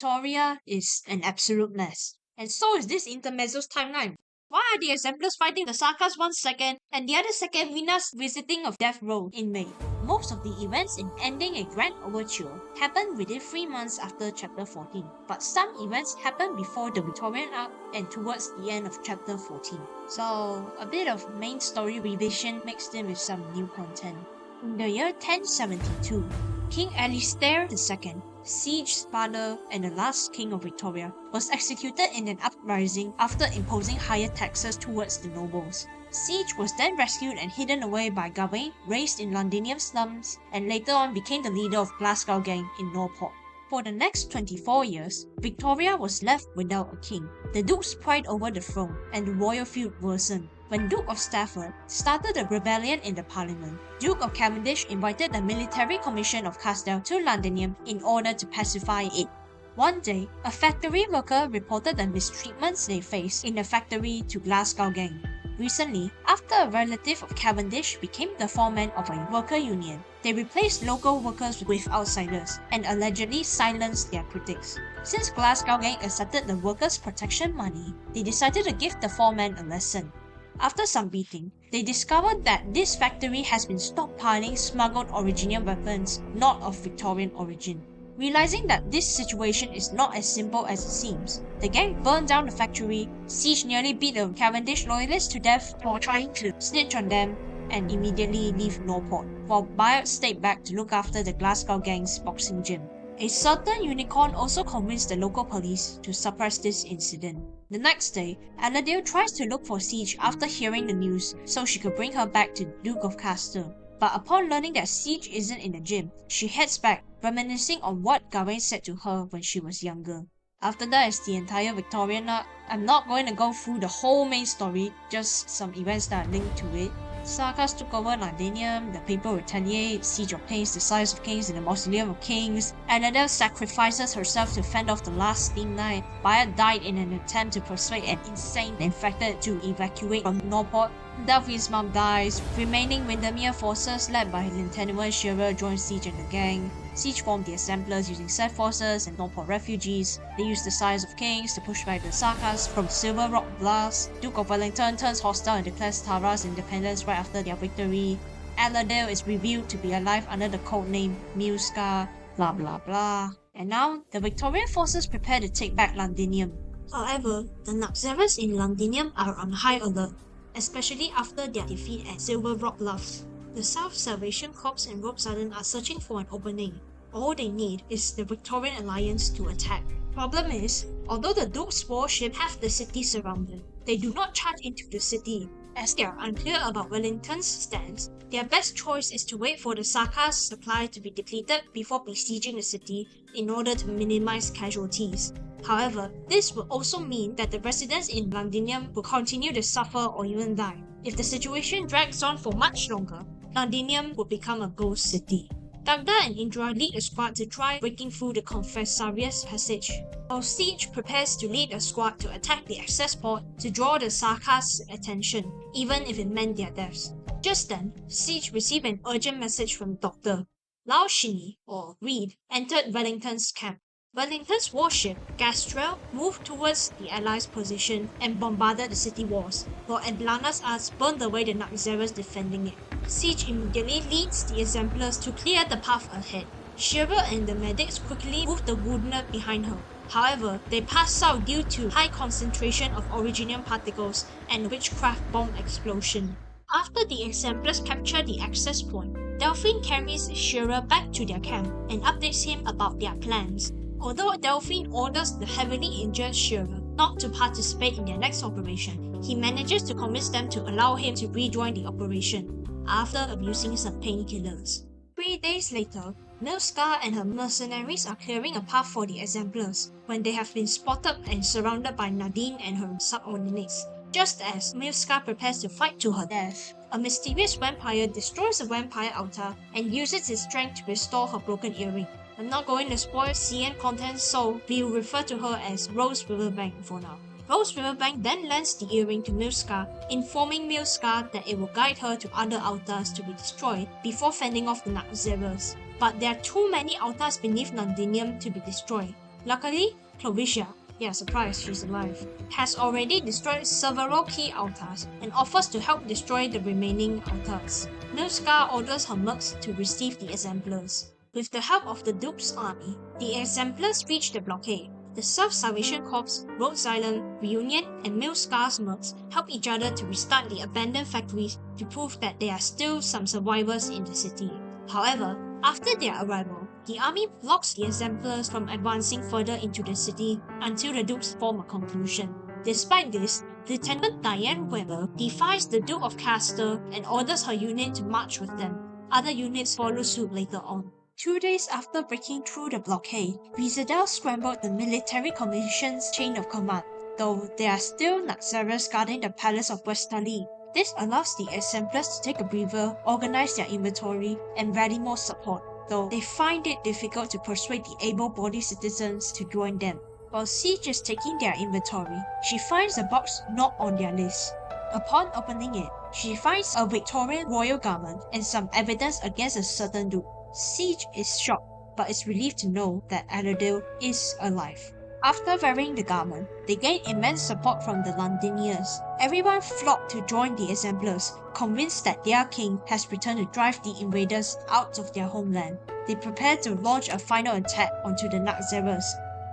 Victoria is an absolute mess. And so is this Intermezzo's timeline. Why are the Exemplars fighting the Sarkas one second and the other second Minas visiting a death row in May? Most of the events in Ending a Grand Overture happen within 3 months after chapter 14, but some events happen before the Victorian arc and towards the end of chapter 14. So a bit of main story revision mixed in with some new content. In the year 1072, King Alistair II, Siege's father and the last king of Victoria, was executed in an uprising after imposing higher taxes towards the nobles. Siege was then rescued and hidden away by Gawain, raised in Londinium slums, and later on became the leader of Glasgow Gang in Norport. For the next 24 years, Victoria was left without a king. The Duke's pride over the throne and the royal feud worsened when Duke of Stafford started a rebellion in the Parliament. Duke of Cavendish invited the military commission of Castell to Londinium in order to pacify it. One day, a factory worker reported the mistreatments they faced in the factory to Glasgow Gang. Recently, after a relative of Cavendish became the foreman of a worker union, they replaced local workers with outsiders and allegedly silenced their critics. Since Glasgow Gang accepted the workers' protection money, they decided to give the foreman a lesson. After some beating, they discovered that this factory has been stockpiling smuggled Originium weapons not of Victorian origin. Realizing that this situation is not as simple as it seems, the gang burned down the factory. Siege nearly beat the Cavendish loyalists to death for trying to snitch on them and immediately leave Norport, while Bayard stayed back to look after the Glasgow Gang's boxing gym. A certain unicorn also convinced the local police to suppress this incident. The next day, Aladale tries to look for Siege after hearing the news so she could bring her back to Duke of Castell. But upon learning that Siege isn't in the gym, she heads back, reminiscing on what Gawain said to her when she was younger. After that is the entire Victorian arc. I'm not going to go through the whole main story, just some events that are linked to it. Sarkas took over Londinium, the people retaliate, Siege obtains the Size of Kings in the Mausoleum of Kings, Aladale sacrifices herself to fend off the last Steam Knight, Bayard died in an attempt to persuade an insane infected to evacuate from Norport, Delphine's mom dies, remaining Windermere forces led by Lieutenant Shearer join Siege and the gang. Siege formed the Exemplars using Seth forces and Norport refugees. They used the Size of Kings to push back the Sarkas from Silver Rock Blast. Duke of Wellington turns hostile and declares Tara's independence right after their victory. Aladale is revealed to be alive under the codename Milska, blah blah blah. And now, the Victorian forces prepare to take back Londinium. However, the Naxxramas in Londinium are on high alert, especially after their defeat at Silver Rock Bluffs. The South Salvation Corps and Rope Sudden are searching for an opening. All they need is the Victorian Alliance to attack. Problem is, although the Duke's warship have the city surrounded, they do not charge into the city. As they are unclear about Wellington's stance, their best choice is to wait for the Sarkas' supply to be depleted before besieging the city in order to minimize casualties. However, this will also mean that the residents in Londinium will continue to suffer or even die. If the situation drags on for much longer, Londinium will become a ghost city. Dagda and Indra lead a squad to try breaking through the Confessarius passage, while Siege prepares to lead a squad to attack the access port to draw the Sarkas' attention, even if it meant their deaths. Just then, Siege received an urgent message from Dr. Lao Shini, or Reed, entered Wellington's camp. Wellington's warship, Gastrel, moved towards the Allies' position and bombarded the city walls, while Adlana's arts burned away the Naxxramas defending it. Siege immediately leads the Exemplars to clear the path ahead. Shearer and the medics quickly moved the wounded behind her. However, they pass out due to high concentration of Originium particles and witchcraft bomb explosion. After the Exemplars capture the access point, Delphine carries Shearer back to their camp and updates him about their plans. Although Delphine orders the heavily injured Shearer not to participate in their next operation, he manages to convince them to allow him to rejoin the operation, after abusing some painkillers. 3 days later, Milska and her mercenaries are clearing a path for the Exemplars when they have been spotted and surrounded by Nadine and her subordinates. Just as Milska prepares to fight to her death, a mysterious vampire destroys the vampire altar and uses its strength to restore her broken earring. I'm not going to spoil CN content, so we'll refer to her as Rose Riverbank for now. Rose Riverbank then lends the earring to Milska, informing Milska that it will guide her to other altars to be destroyed before fending off the Naxxramas. But there are too many altars beneath Londinium to be destroyed. Luckily, Clovicia, yeah, surprise, she's alive, has already destroyed several key altars and offers to help destroy the remaining altars. Milska orders her mercs to receive the Exemplars. With the help of the Duke's army, the Exemplars reach the blockade. The Self-Salvation Corps, Rhodes Island, Reunion, and Milska's mercs help each other to restart the abandoned factories to prove that there are still some survivors in the city. However, after their arrival, the army blocks the Exemplars from advancing further into the city until the Dukes form a conclusion. Despite this, Lieutenant Diane Weber defies the Duke of Castor and orders her unit to march with them. Other units follow suit later on. 2 days after breaking through the blockade, Vizadel scrambled the military commission's chain of command, though there are still Naxxramas guarding the palace of Westerly. This allows the Exemplars to take a breather, organize their inventory, and rally more support, though they find it difficult to persuade the able-bodied citizens to join them. While Siege is taking their inventory, she finds a box not on their list. Upon opening it, she finds a Victorian royal garment and some evidence against a certain duke. Siege is shocked, but is relieved to know that Aladil is alive. After wearing the garment, they gain immense support from the Londiniers. Everyone flocked to join the Exemplars, convinced that their king has returned to drive the invaders out of their homeland. They prepare to launch a final attack onto the Naxxramas.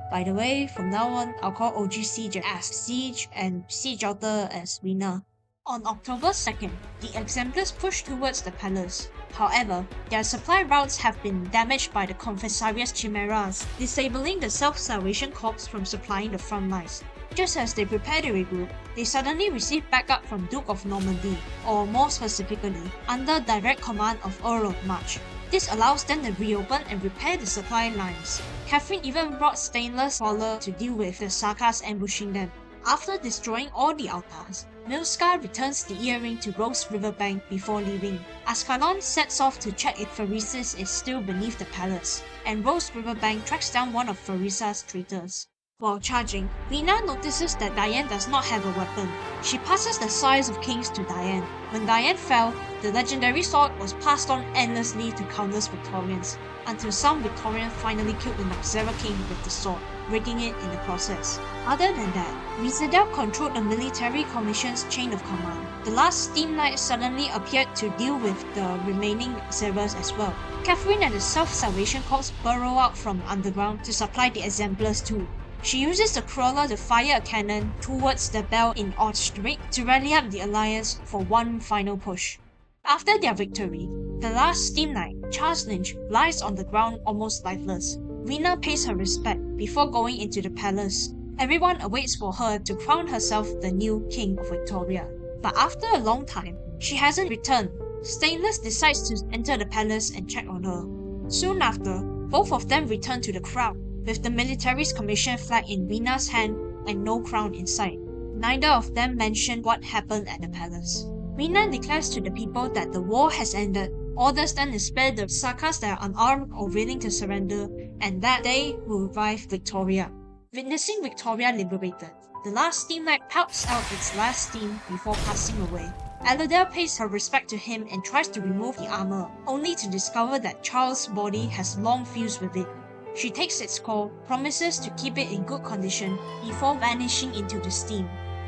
By the way, from now on, I'll call OG Siege as Siege and Siege Author as Rina. On October 2nd, the Exemplars push towards the palace. However, their supply routes have been damaged by the Confessaria's chimeras, disabling the Self-Salvation Corps from supplying the front lines. Just as they prepare to regroup, they suddenly receive backup from Duke of Normandy, or more specifically, under direct command of Earl of March. This allows them to reopen and repair the supply lines. Catherine even brought Stainless Waller to deal with the Sarkas ambushing them. After destroying all the altars, Milska returns the earring to Rose Riverbank before leaving. Ascalon sets off to check if Pharesis is still beneath the palace, and Rose Riverbank tracks down one of Pharesa's traitors. While charging, Rina notices that Diane does not have a weapon. She passes the Sires of Kings to Diane. When Diane fell, the legendary sword was passed on endlessly to countless Victorians, until some Victorian finally killed the Naxxra king with the sword, breaking it in the process. Other than that, Vizadel controlled the military commission's chain of command. The last Steam Knight suddenly appeared to deal with the remaining Naxxras as well. Catherine and the Self-Salvation Corps burrow out from underground to supply the Exemplars too. She uses the crawler to fire a cannon towards the bell in Ostrich to rally up the Alliance for one final push. After their victory, the last Steam Knight, Charles Lynch, lies on the ground almost lifeless. Rina pays her respect before going into the palace. Everyone awaits for her to crown herself the new King of Victoria. But after a long time, she hasn't returned. Stainless decides to enter the palace and check on her. Soon after, both of them return to the crowd, with the military's commission flag in Rina's hand and no crown in sight. Neither of them mention what happened at the palace. Rina declares to the people that the war has ended, orders them to spare the Sarkas that are unarmed or willing to surrender, and that they will revive Victoria. Witnessing Victoria liberated, the last Steam Knight pouts out its last steam before passing away. Aladel pays her respect to him and tries to remove the armor, only to discover that Charles' body has long fused with it. She takes its call, promises to keep it in good condition before vanishing into the steam.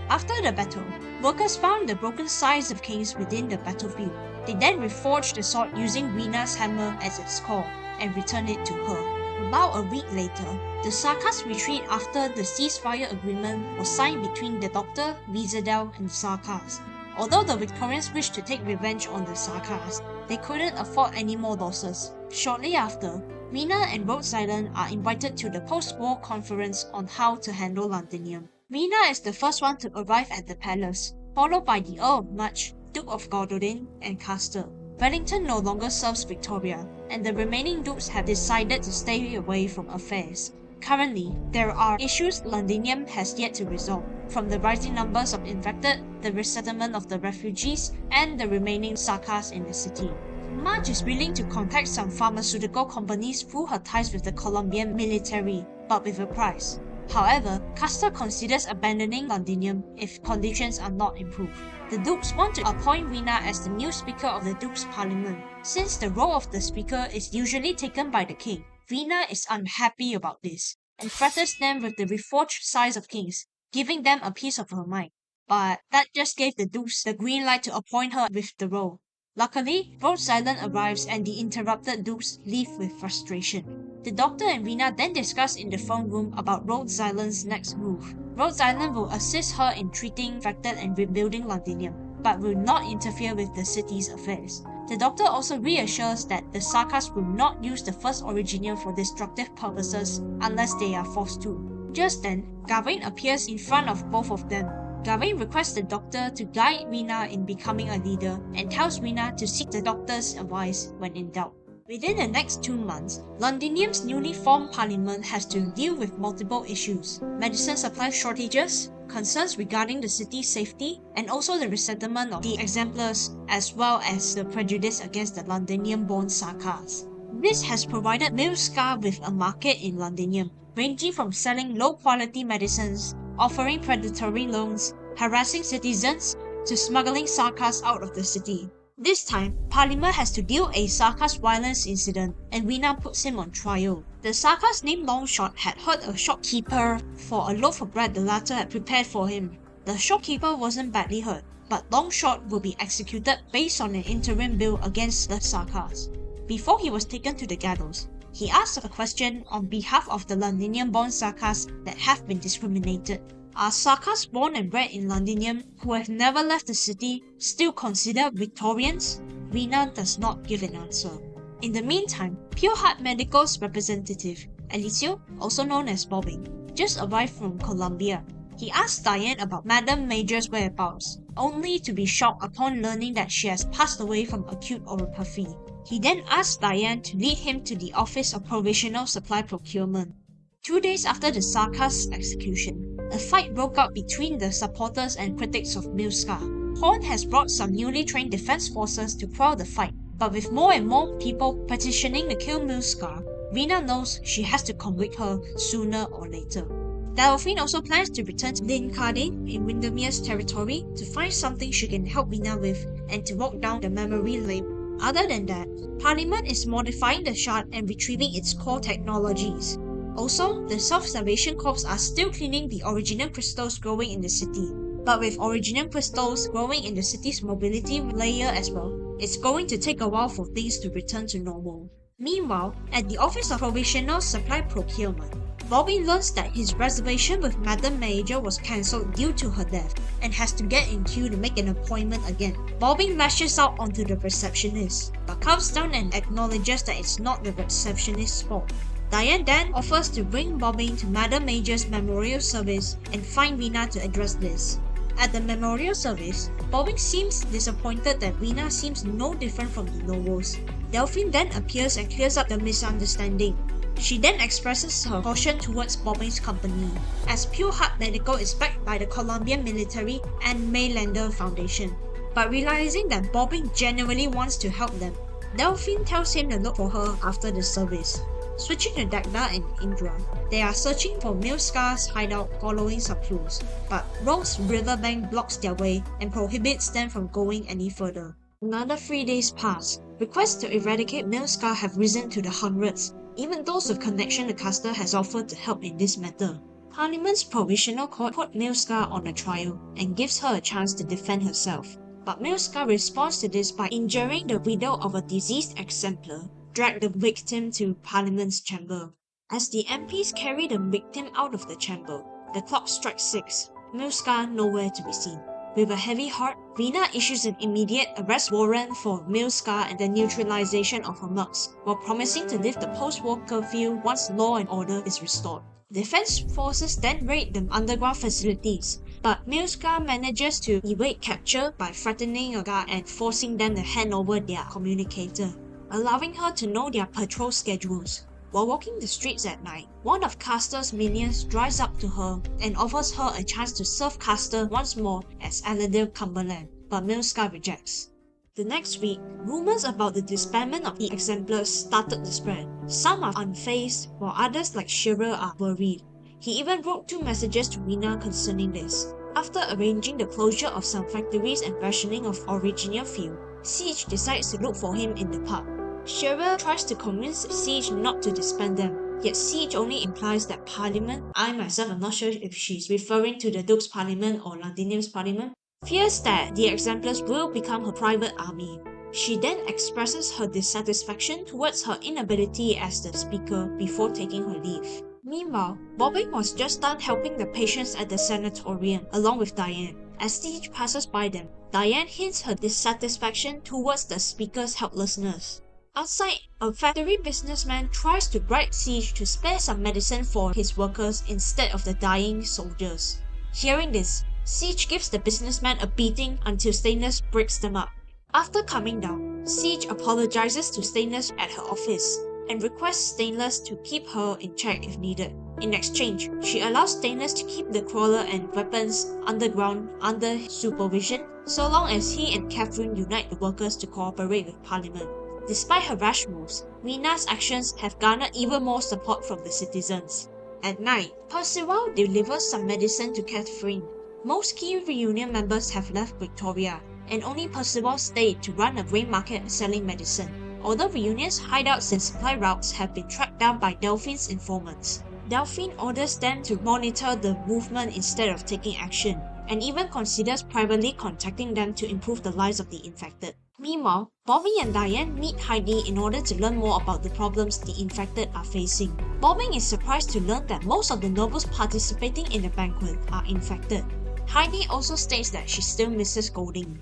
After the battle, workers found the broken Sires of Kings within the battlefield. They then reforged the sword using Rina's hammer as its core and returned it to her. About a week later, the Sarkas retreat after the ceasefire agreement was signed between the Doctor, Vizadel, and the Sarkas. Although the Victorians wished to take revenge on the Sarkas, they couldn't afford any more losses. Shortly after, Rina and Rhodes Island are invited to the post-war conference on how to handle Londinium. Rina is the first one to arrive at the palace, followed by the Earl of March, Duke of Gordon, and Castor. Wellington no longer serves Victoria, and the remaining dukes have decided to stay away from affairs. Currently, there are issues Londinium has yet to resolve, from the rising numbers of infected, the resettlement of the refugees, and the remaining Sarkas in the city. March is willing to contact some pharmaceutical companies through her ties with the Colombian military, but with a price. However, Castor considers abandoning Londinium if conditions are not improved. The Dukes want to appoint Rina as the new Speaker of the Dukes' Parliament. Since the role of the Speaker is usually taken by the King, Rina is unhappy about this. and threatens them with the reforged Size of Kings, giving them a piece of her mind. But that just gave the Dukes the green light to appoint her with the role. Luckily, Rhodes Island arrives and the interrupted Dukes leave with frustration. The Doctor and Rena then discuss in the phone room about Rhodes Island's next move. Rhodes Island will assist her in treating infected and rebuilding Londinium, but will not interfere with the city's affairs. The Doctor also reassures that the Sarkas will not use the first Originium for destructive purposes unless they are forced to. Just then, Gawain appears in front of both of them. Gawain requests the Doctor to guide Rena in becoming a leader and tells Rena to seek the Doctor's advice when in doubt. Within the next 2 months, Londinium's newly formed parliament has to deal with multiple issues: medicine supply shortages, concerns regarding the city's safety, and also the resettlement of the exemplars, as well as the prejudice against the Londinium-born Sarkas. This has provided Milskar with a market in Londinium, ranging from selling low-quality medicines, offering predatory loans, harassing citizens, to smuggling Sarkas out of the city. This time, Parliament has to deal a Sarkas violence incident, and Rena puts him on trial. The Sarkas named Longshot had hurt a shopkeeper for a loaf of bread the latter had prepared for him. The shopkeeper wasn't badly hurt, but Longshot will be executed based on an interim bill against the Sarkas. Before he was taken to the gallows, he asked a question on behalf of the Londinium-born Sarkas that have been discriminated. Are Sarkas born and bred in Londinium who have never left the city still considered Victorians? Rena does not give an answer. In the meantime, Pure Heart Medical's representative, Alicio, also known as Bobbing, just arrived from Colombia. He asked Diane about Madame Major's whereabouts, only to be shocked upon learning that she has passed away from acute oropathy. He then asked Diane to lead him to the Office of Provisional Supply Procurement. 2 days after the Sarkas' execution, a fight broke out between the supporters and critics of Milskar. Horn has brought some newly trained defense forces to quell the fight, but with more and more people petitioning to kill Milskar, Rena knows she has to convict her sooner or later. Delphine also plans to return to Lincardine in Windermere's territory to find something she can help Rena with and to walk down the memory lane. Other than that, Parliament is modifying the shard and retrieving its core technologies. Also, the Self-Salvation Corps are still cleaning the Originium crystals growing in the city. But with Originium crystals growing in the city's mobility layer as well, it's going to take a while for things to return to normal. Meanwhile, at the Office of Provisional Supply Procurement, Bobby learns that his reservation with Madame Major was cancelled due to her death and has to get in queue to make an appointment again. Bobby lashes out onto the receptionist, but calms down and acknowledges that it's not the receptionist's fault. Diane then offers to bring Bobbing to Madame Major's memorial service and find Rena to address this. At the memorial service, Bobbing seems disappointed that Rena seems no different from the nobles. Delphine then appears and clears up the misunderstanding. She then expresses her caution towards Bobbing's company, as Pure Heart Medical is backed by the Colombian military and Maylander Foundation. But realizing that Bobbing genuinely wants to help them, Delphine tells him to look for her after the service. Switching to Dagda and Indra, they are searching for Milskar's hideout following some clues, but Rose Riverbank blocks their way and prohibits them from going any further. Another 3 days pass. Requests to eradicate Milskar have risen to the hundreds. Even those with connection to Castor has offered to help in this matter. Parliament's Provisional Court put Milskar on a trial and gives her a chance to defend herself. But Milskar responds to this by injuring the widow of a deceased exemplar, drag the victim to Parliament's chamber. As the MPs carry the victim out of the chamber, the clock strikes 6. Milskar nowhere to be seen. With a heavy heart, Rena issues an immediate arrest warrant for Milskar and the neutralization of her mercs, while promising to lift the post-war curfew once law and order is restored. Defense forces then raid the underground facilities, but Milskar manages to evade capture by threatening a guard and forcing them to hand over their communicator, allowing her to know their patrol schedules. While walking the streets at night, one of Castor's minions drives up to her and offers her a chance to serve Castor once more as Aladil Cumberland, but Milskar rejects. The next week, rumors about the disbandment of the exemplars started to spread. Some are unfazed, while others like Shearer are worried. He even wrote 2 messages to Rena concerning this. After arranging the closure of some factories and rationing of Originium fuel, Siege decides to look for him in the pub. Shearer tries to convince Siege not to disband them, Yet siege only implies that Parliament, I myself am not sure if she's referring to the Duke's Parliament or Londinium's Parliament, fears that the exemplars will become her private army. She then expresses her dissatisfaction towards her inability as the speaker before taking her leave. Meanwhile, Bobbing was just done helping the patients at the sanatorium along with Diane. As siege passes by them, Diane hints her dissatisfaction towards the speaker's helplessness. Outside, a factory businessman tries to bribe Siege to spare some medicine for his workers instead of the dying soldiers. Hearing this, Siege gives the businessman a beating until Stainless breaks them up. After coming down, Siege apologizes to Stainless at her office and requests Stainless to keep her in check if needed. In exchange, she allows Stainless to keep the crawler and weapons underground under supervision, so long as he and Catherine unite the workers to cooperate with Parliament. Despite her rash moves, Rina's actions have garnered even more support from the citizens. At night, Percival delivers some medicine to Catherine. Most key reunion members have left Victoria, and only Percival stayed to run a grain market selling medicine. Although Reunion's hideouts and supply routes have been tracked down by Delphine's informants, Delphine orders them to monitor the movement instead of taking action, and even considers privately contacting them to improve the lives of the infected. Meanwhile, Bobby and Diane meet Heidi in order to learn more about the problems the infected are facing. Bobbing is surprised to learn that most of the nobles participating in the banquet are infected. Heidi also states that she still misses Golding.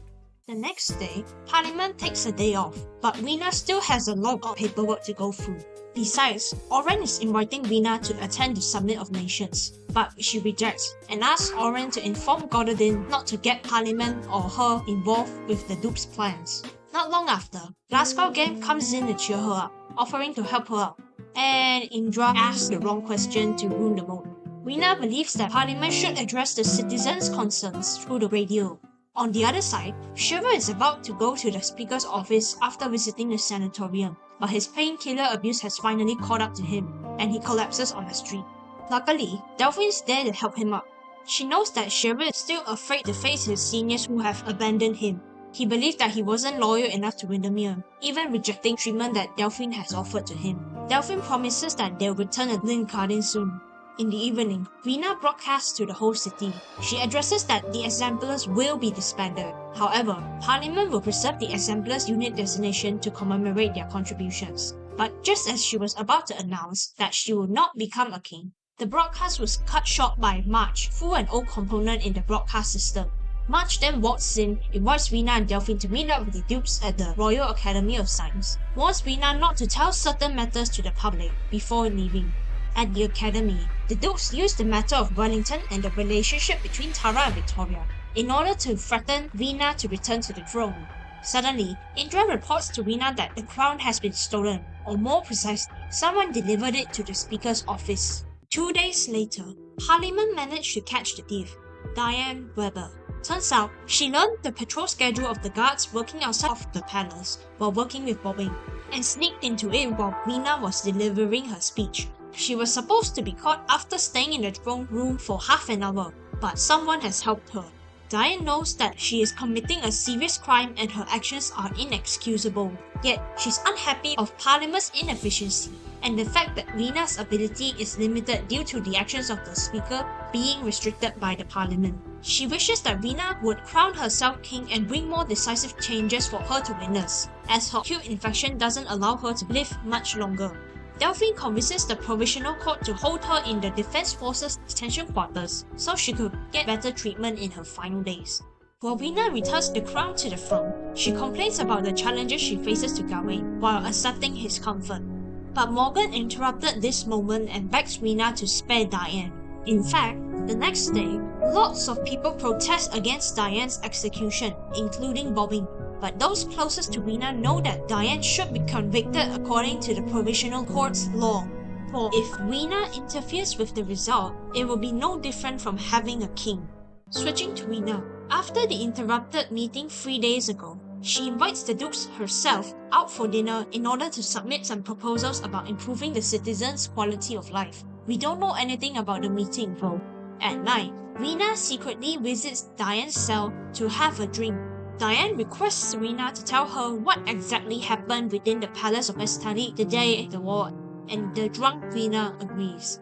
The next day, Parliament takes a day off, but Rina still has a lot of paperwork to go through. Besides, Oren is inviting Rina to attend the Summit of Nations, but she rejects and asks Oren to inform Gododin not to get Parliament or her involved with the Duke's plans. Not long after, Glasgow Gang comes in to cheer her up, offering to help her out, and Indra asks the wrong question to ruin the mood. Rina believes that Parliament should address the citizens' concerns through the radio. On the other side, Shiver is about to go to the speaker's office after visiting the sanatorium, but his painkiller abuse has finally caught up to him, and he collapses on the street. Luckily, Delphine is there to help him up. She knows that Shiver is still afraid to face his seniors who have abandoned him. He believed that he wasn't loyal enough to Windermere, even rejecting treatment that Delphine has offered to him. Delphine promises that they'll return to Glencardine soon. In the evening, Rina broadcasts to the whole city. She addresses that the Exemplars will be disbanded. However, Parliament will preserve the Exemplars unit designation to commemorate their contributions. But just as she was about to announce that she will not become a king, the broadcast was cut short by March through an old component in the broadcast system. March then walks in, invites Rina and Delphine to meet up with the Dukes at the Royal Academy of Science, warns Rina not to tell certain matters to the public before leaving. At the Academy, the Dukes use the matter of Wellington and the relationship between Tara and Victoria in order to threaten Rina to return to the throne. Suddenly, Indra reports to Rina that the crown has been stolen, or more precisely, someone delivered it to the speaker's office. 2 days later, Parliament managed to catch the thief, Diane Weber. Turns out, she learned the patrol schedule of the guards working outside of the palace while working with Bobbing, and sneaked into it while Rina was delivering her speech. She was supposed to be caught after staying in the throne room for half an hour, but someone has helped her. Diane knows that she is committing a serious crime and her actions are inexcusable. Yet, she's unhappy of Parliament's inefficiency and the fact that Rina's ability is limited due to the actions of the speaker being restricted by the Parliament. She wishes that Rina would crown herself king and bring more decisive changes for her to witness, as her acute infection doesn't allow her to live much longer. Delphine convinces the Provisional Court to hold her in the Defense Forces detention quarters so she could get better treatment in her final days. While Rina returns the crown to the throne, she complains about the challenges she faces to Gawain while accepting his comfort. But Morgan interrupted this moment and begs Rina to spare Diane. In fact, the next day, lots of people protest against Diane's execution, including Bobbing. But those closest to Rina know that Diane should be convicted according to the Provisional Court's law. For if Rina interferes with the result, it will be no different from having a king. Switching to Rina, after the interrupted meeting 3 days ago, she invites the Dukes herself out for dinner in order to submit some proposals about improving the citizens' quality of life. We don't know anything about the meeting though. At night, Rina secretly visits Diane's cell to have a drink. Diane requests Rina to tell her what exactly happened within the Palace of Estali the day of the war. and the drunk Vina agrees.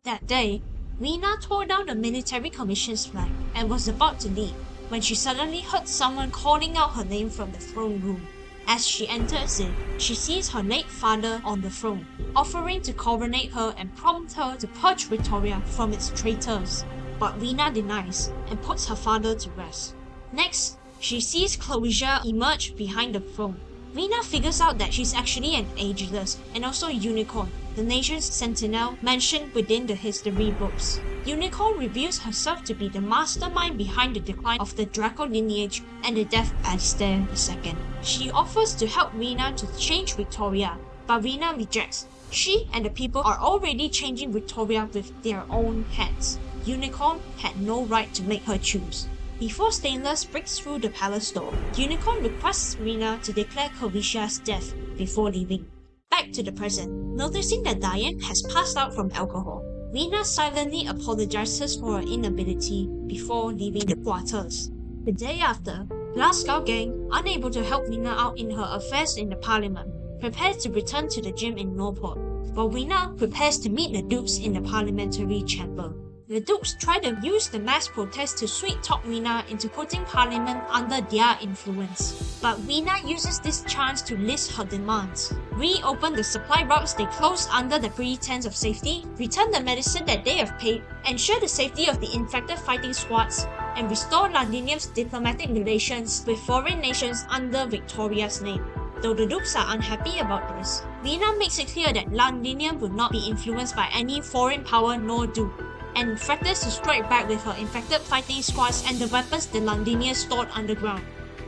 That day, Vina tore down the military commission's flag and was about to leave when she suddenly heard someone calling out her name from the throne room. As she enters it, she sees her late father on the throne, offering to coronate her and prompt her to purge Victoria from its traitors. But Vina denies and puts her father to rest. Next, she sees Cloesia emerge behind the throne. Vina figures out that she's actually an Ageless and also Unicorn, the nation's sentinel mentioned within the history books. Unicorn reveals herself to be the mastermind behind the decline of the Draco lineage and the death of Alistair II. She offers to help Vina to change Victoria, but Vina rejects. She and the people are already changing Victoria with their own hands. Unicorn had no right to make her choose. Before Stainless breaks through the palace door, Unicorn requests Vina to declare Cloesia's death before leaving. Back to the present, noticing that Diane has passed out from alcohol, Vina silently apologizes for her inability before leaving the quarters. The day after, Glasgow Gang, unable to help Vina out in her affairs in the parliament, prepares to return to the gym in Norport, while Vina prepares to meet the Dukes in the parliamentary chamber. The Dukes try to use the mass protest to sweet-talk Vina into putting Parliament under their influence. But Vina uses this chance to list her demands. Reopen the supply routes they closed under the pretense of safety, return the medicine that they have paid, ensure the safety of the infected fighting squads, and restore Londinium's diplomatic relations with foreign nations under Victoria's name. Though the Dukes are unhappy about this, Vina makes it clear that Londinium would not be influenced by any foreign power nor Duke, and threatens to strike back with her infected fighting squads and the weapons the Londinians stored underground.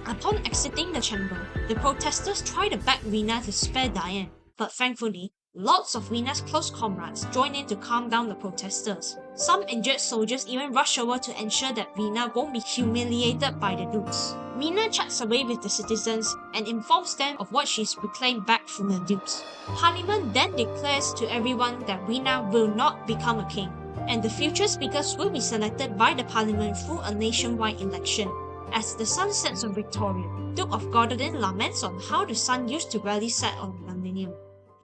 Upon exiting the chamber, the protesters try to beg Vina to spare Diane, but thankfully, lots of Vina's close comrades join in to calm down the protesters. Some injured soldiers even rush over to ensure that Vina won't be humiliated by the Dukes. Vina chats away with the citizens and informs them of what she's reclaimed back from the Dukes. Parliament then declares to everyone that Vina will not become a king, and the future speakers will be selected by the Parliament through a nationwide election. As the sun sets on Victoria, Duke of Gordon laments on how the sun used to rarely set on Londinium.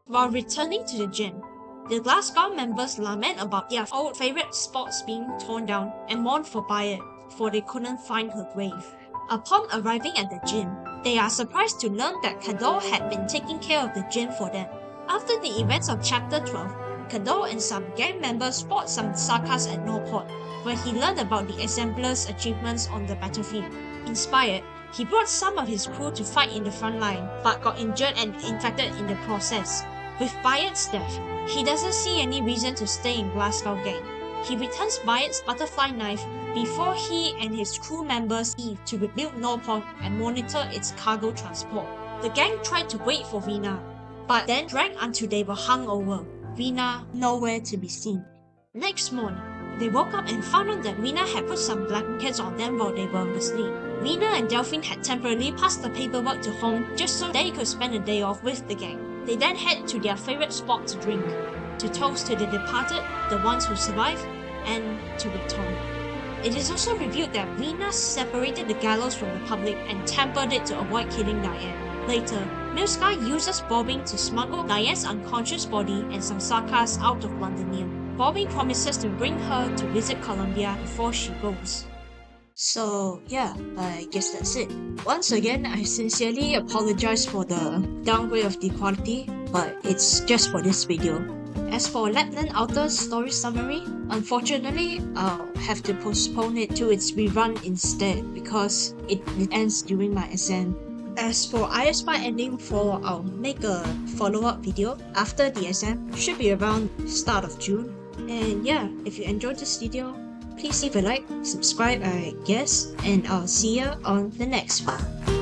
While returning to the gym, the Glasgow members lament about their old favourite spots being torn down and mourn for Bayard, for they couldn't find her grave. Upon arriving at the gym, they are surprised to learn that Cador had been taking care of the gym for them. After the events of Chapter 12, Cador and some gang members fought some Sarkas at Norport, where he learned about the Exemplar's achievements on the battlefield. Inspired, he brought some of his crew to fight in the front line, but got injured and infected in the process. With Bayard's death, he doesn't see any reason to stay in Glasgow Gang. He returns Bayard's butterfly knife before he and his crew members leave to rebuild Norport and monitor its cargo transport. The gang tried to wait for Vina, but then drank until they were hung over. Vina nowhere to be seen. Next morning, they woke up and found out that Vina had put some blankets on them while they were asleep. Vina and Delphine had temporarily passed the paperwork to home just so they could spend a day off with the gang. They then head to their favourite spot to drink, to toast to the departed, the ones who survived, and to Victoria. It is also revealed that Vina separated the gallows from the public and tempered it to avoid killing Diane. Later, Milsky uses Bobbing to smuggle Diane's unconscious body and some Sarkas out of Londinium. Bobbing promises to bring her to visit Columbia before she goes. So yeah, I guess that's it. Once again, I sincerely apologize for the downgrade of the quality, but it's just for this video. As for Lapland Outer's story summary, unfortunately, I'll have to postpone it to its rerun instead because it ends during my exam. As for I Spy Ending 4, I'll make a follow-up video after the exam, should be around start of June. And yeah, if you enjoyed this video, please leave a like, subscribe I guess, and I'll see ya on the next one.